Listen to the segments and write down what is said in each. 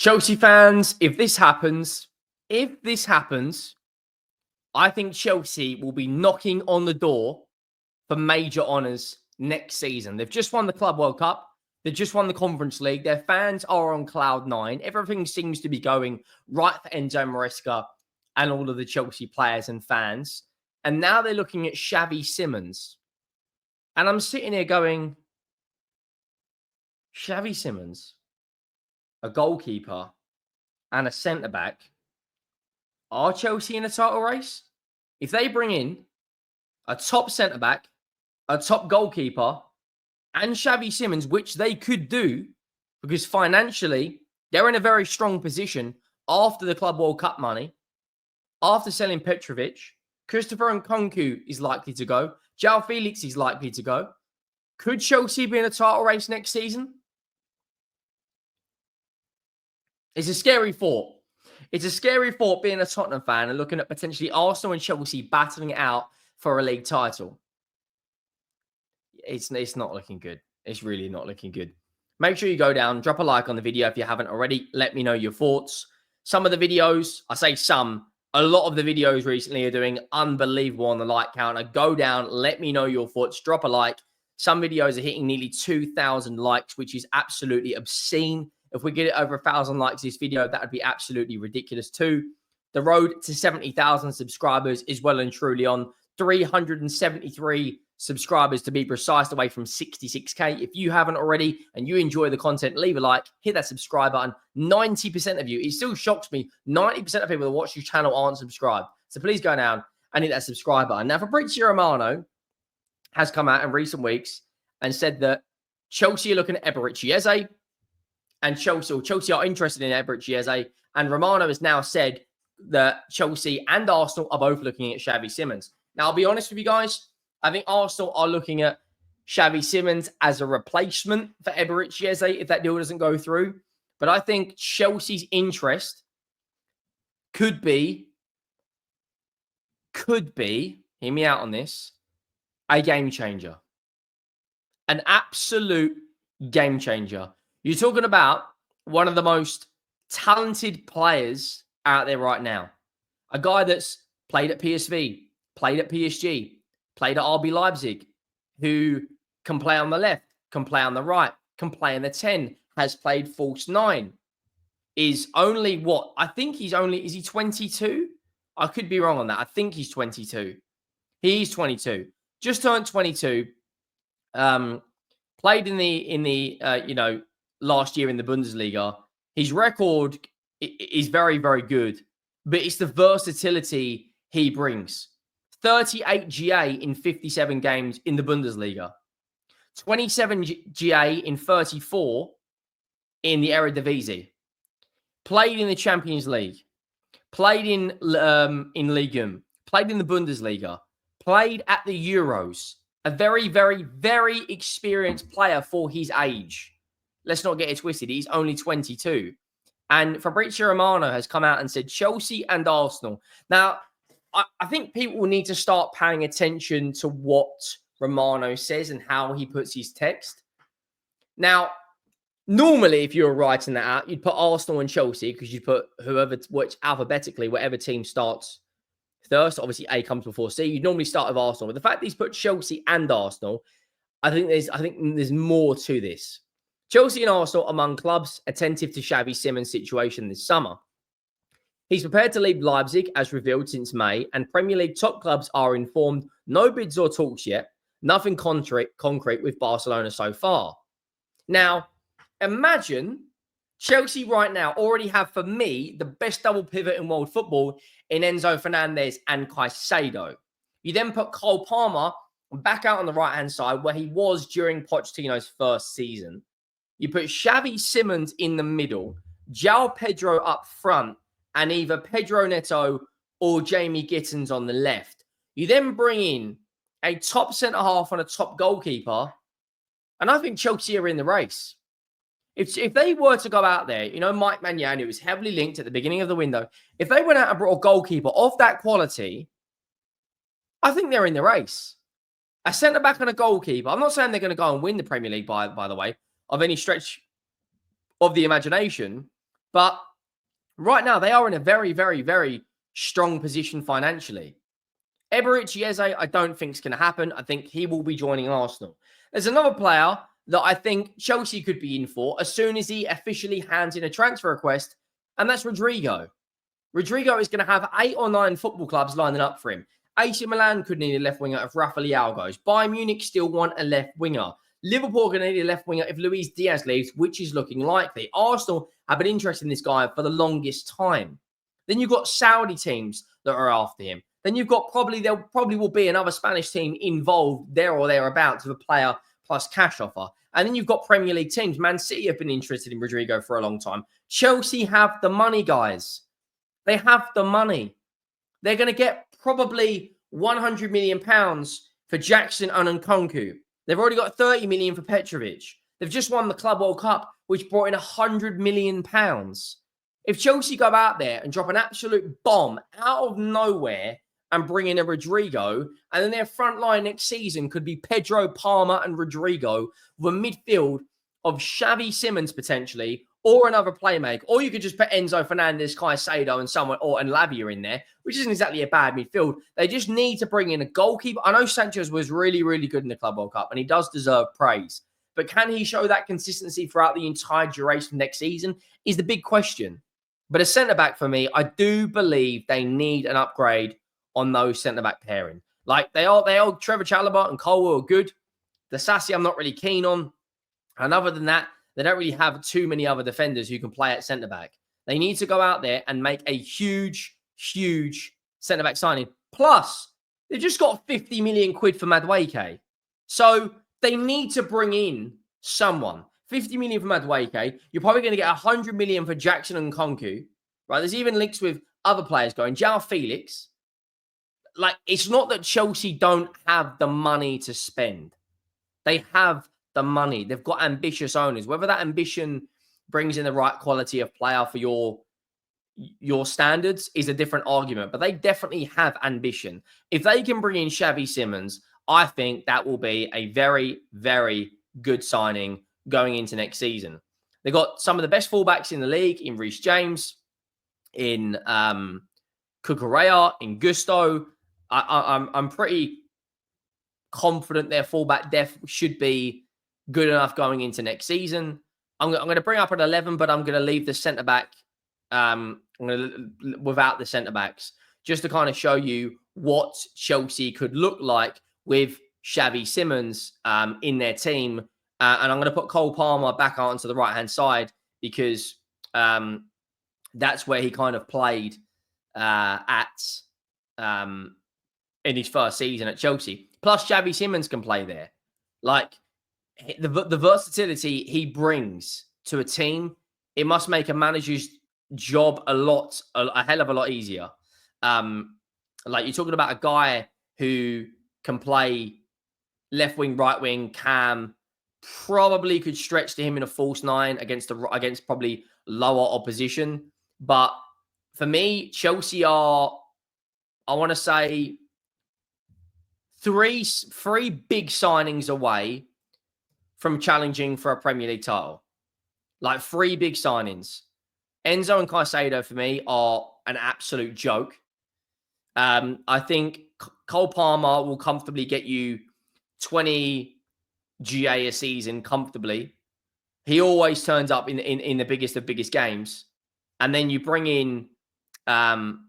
Chelsea fans, if this happens, I think Chelsea will be knocking on the door for major honours next season. They've just won the Club World Cup. They've just won the Conference League. Their fans are on cloud nine. Everything seems to be going right for Enzo Maresca and all of the Chelsea players and fans. And now they're looking at Xavi Simmons. And I'm sitting here going, Xavi Simmons, a goalkeeper and a centre-back, are Chelsea in a title race? If they bring in a top centre-back, a top goalkeeper, and Xavi Simmons, which they could do, because financially, they're in a very strong position after the Club World Cup money, after selling Petrovic. Christopher Nkunku is likely to go. João Felix is likely to go. Could Chelsea be in a title race next season? It's a scary thought. It's a scary thought being a Tottenham fan and looking at potentially Arsenal and Chelsea battling it out for a league title. It's not looking good. It's really not looking good. Make sure you go down, drop a like on the video if you haven't already. Let me know your thoughts. Some of the videos, I say some, a lot of the videos recently are doing unbelievable on the like counter. Go down, let me know your thoughts, drop a like. Some videos are hitting nearly 2,000 likes, which is absolutely obscene. If we get it over 1,000 likes this video, that would be absolutely ridiculous too. The road to 70,000 subscribers is well and truly on. 373 subscribers to be precise, away from 66K. If you haven't already and you enjoy the content, leave a like, hit that subscribe button. 90% of you, it still shocks me, 90% of people that watch this channel aren't subscribed. So please go down and hit that subscribe button. Now, Fabrizio Romano has come out in recent weeks and said that Chelsea are looking at Eberechi Eze, and Chelsea are interested in Eberechi Eze. And Romano has now said that Chelsea and Arsenal are both looking at Xavi Simmons. Now, I'll be honest with you guys. I think Arsenal are looking at Xavi Simmons as a replacement for Eberechi Eze if that deal doesn't go through. But I think Chelsea's interest could be, hear me out on this, a game changer. An absolute game changer. You're talking about one of the most talented players out there right now. A guy that's played at PSV, played at PSG, played at RB Leipzig, who can play on the left, can play on the right, can play in the 10, has played false 9, is only what? I think he's only, is he 22? I could be wrong on that. I think he's 22. He's 22. Just turned 22. Played in the last year in the Bundesliga. His record is very, very good, but it's the versatility he brings. 38 GA in 57 games in the Bundesliga. 27 GA in 34 in the Eredivisie. Played in the Champions League. Played in Ligue 1. Played in the Bundesliga. Played at the Euros. A very, very, very experienced player for his age. Let's not get it twisted. He's only 22. And Fabrizio Romano has come out and said Chelsea and Arsenal. Now, I think people need to start paying attention to what Romano says and how he puts his text. Now, normally, if you were writing that out, you'd put Arsenal and Chelsea because you'd put alphabetically, whatever team starts first. Obviously, A comes before C. You'd normally start with Arsenal. But the fact that he's put Chelsea and Arsenal, I think there's more to this. Chelsea and Arsenal among clubs attentive to Xavi Simmons' situation this summer. He's prepared to leave Leipzig, as revealed since May, and Premier League top clubs are informed. No bids or talks yet. Nothing concrete with Barcelona so far. Now, imagine Chelsea right now already have, for me, the best double pivot in world football in Enzo Fernandez and Caicedo. You then put Cole Palmer back out on the right-hand side where he was during Pochettino's first season. You put Xavi Simmons in the middle, João Pedro up front, and either Pedro Neto or Jamie Gittins on the left. You then bring in a top centre-half and a top goalkeeper, and I think Chelsea are in the race. If they were to go out there, Mike Maignan, who was heavily linked at the beginning of the window, if they went out and brought a goalkeeper of that quality, I think they're in the race. A centre-back and a goalkeeper. I'm not saying they're going to go and win the Premier League, by the way, of any stretch of the imagination. But right now, they are in a very, very, very strong position financially. Eberechi Eze, I don't think is going to happen. I think he will be joining Arsenal. There's another player that I think Chelsea could be in for as soon as he officially hands in a transfer request, and that's Rodrigo. Rodrigo is going to have 8 or 9 football clubs lining up for him. AC Milan could need a left winger if Rafa Leao goes. Bayern Munich still want a left winger. Liverpool are going to need a left winger if Luis Diaz leaves, which is looking likely. Arsenal have been interested in this guy for the longest time. Then you've got Saudi teams that are after him. Then you've got there probably will be another Spanish team involved there or thereabouts with a player plus cash offer. And then you've got Premier League teams. Man City have been interested in Rodrigo for a long time. Chelsea have the money, guys. They have the money. They're going to get probably £100 million for Jackson and Nkunku. They've already got 30 million for Petrovic. They've just won the Club World Cup, which brought in £100 million. If Chelsea go out there and drop an absolute bomb out of nowhere and bring in a Rodrigo, and then their front line next season could be Pedro, Palmer, and Rodrigo with a midfield of Xavi Simmons potentially, or another playmaker. Or you could just put Enzo Fernandez, Caicedo, and Lavia in there, which isn't exactly a bad midfield. They just need to bring in a goalkeeper. I know Sanchez was really, really good in the Club World Cup, and he does deserve praise. But can he show that consistency throughout the entire duration of next season is the big question. But a centre-back for me, I do believe they need an upgrade on those centre-back pairing. Like they are Trevor Chalobah and Colwell are good. The Sassy I'm not really keen on. And other than that, they don't really have too many other defenders who can play at centre-back. They need to go out there and make a huge, huge centre-back signing. Plus, they've just got 50 million quid for Madueke. So they need to bring in someone. 50 million for Madueke. You're probably going to get 100 million for Jackson and Nkunku. Right? There's even links with other players going. João Felix. Like, it's not that Chelsea don't have the money to spend. They have the money. They've got ambitious owners. Whether that ambition brings in the right quality of player for your standards is a different argument. But they definitely have ambition. If they can bring in Xavi Simmons, I think that will be a very, very good signing going into next season. They've got some of the best fullbacks in the league in Reece James, in Cucurella, in Gusto. I'm pretty confident their fullback depth should be good enough going into next season. I'm going to bring up at 11, but I'm going to leave the centre back without the centre backs just to kind of show you what Chelsea could look like with Xavi Simmons in their team. And I'm going to put Cole Palmer back onto the right-hand side because that's where he kind of played in his first season at Chelsea. Plus, Xavi Simmons can play there. Like, the versatility he brings to a team, it must make a manager's job a hell of a lot easier. Like, you're talking about a guy who can play left wing, right wing, cam, probably could stretch to him in a false nine against probably lower opposition. But for me, Chelsea are, I want to say, three big signings away from challenging for a Premier League title. Like 3 big signings. Enzo and Caicedo for me are an absolute joke. I think Cole Palmer will comfortably get you 20 GA a season comfortably. He always turns up in the biggest of biggest games. And then you bring in an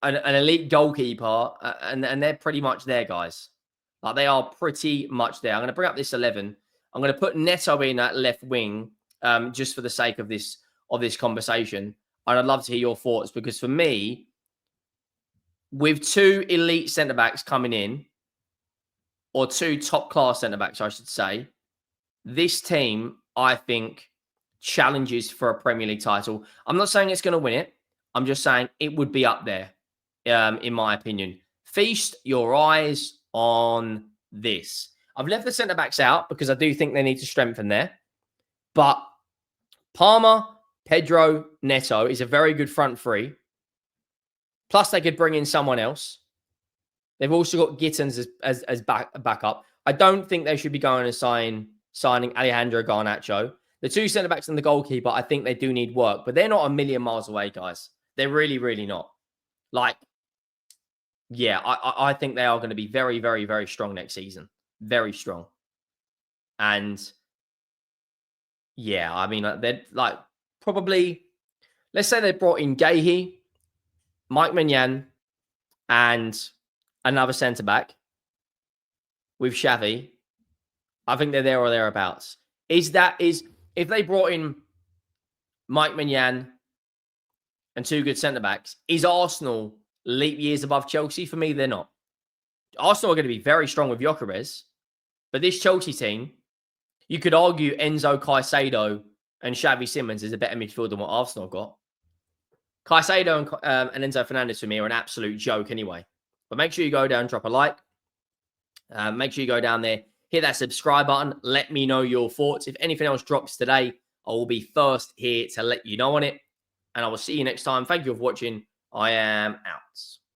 elite goalkeeper, and they're pretty much there, guys. Like, they are pretty much there. I'm going to bring up this 11. I'm going to put Neto in at left wing just for the sake of this conversation. And I'd love to hear your thoughts because for me, with 2 elite centre-backs coming in, or 2 top-class centre-backs, I should say, this team, I think, challenges for a Premier League title. I'm not saying it's going to win it. I'm just saying it would be up there, in my opinion. Feast your eyes on this. I've left the centre-backs out because I do think they need to strengthen there. But Palmer, Pedro, Neto is a very good front 3. Plus, they could bring in someone else. They've also got Gittins as backup. I don't think they should be going and signing Alejandro Garnacho. The two centre-backs and the goalkeeper, I think they do need work, but they're not a million miles away, guys. They're really, really not. Like, yeah, I think they are going to be very, very, very strong next season. Very strong. And yeah, I mean, they're like probably, let's say they brought in Gahey, Mike Maignan, and another centre-back with Xavi. I think they're there or thereabouts. If they brought in Mike Maignan and two good centre-backs, is Arsenal leap years above Chelsea? For me, they're not. Arsenal are going to be very strong with Gyökeres, but this Chelsea team, you could argue Enzo, Caicedo, and Xavi Simmons is a better midfield than what Arsenal got. Caicedo and Enzo Fernandez for me are an absolute joke anyway. But make sure you go down, drop a like. Make sure you go down there, hit that subscribe button. Let me know your thoughts. If anything else drops today, I will be first here to let you know on it. And I will see you next time. Thank you for watching. I am out.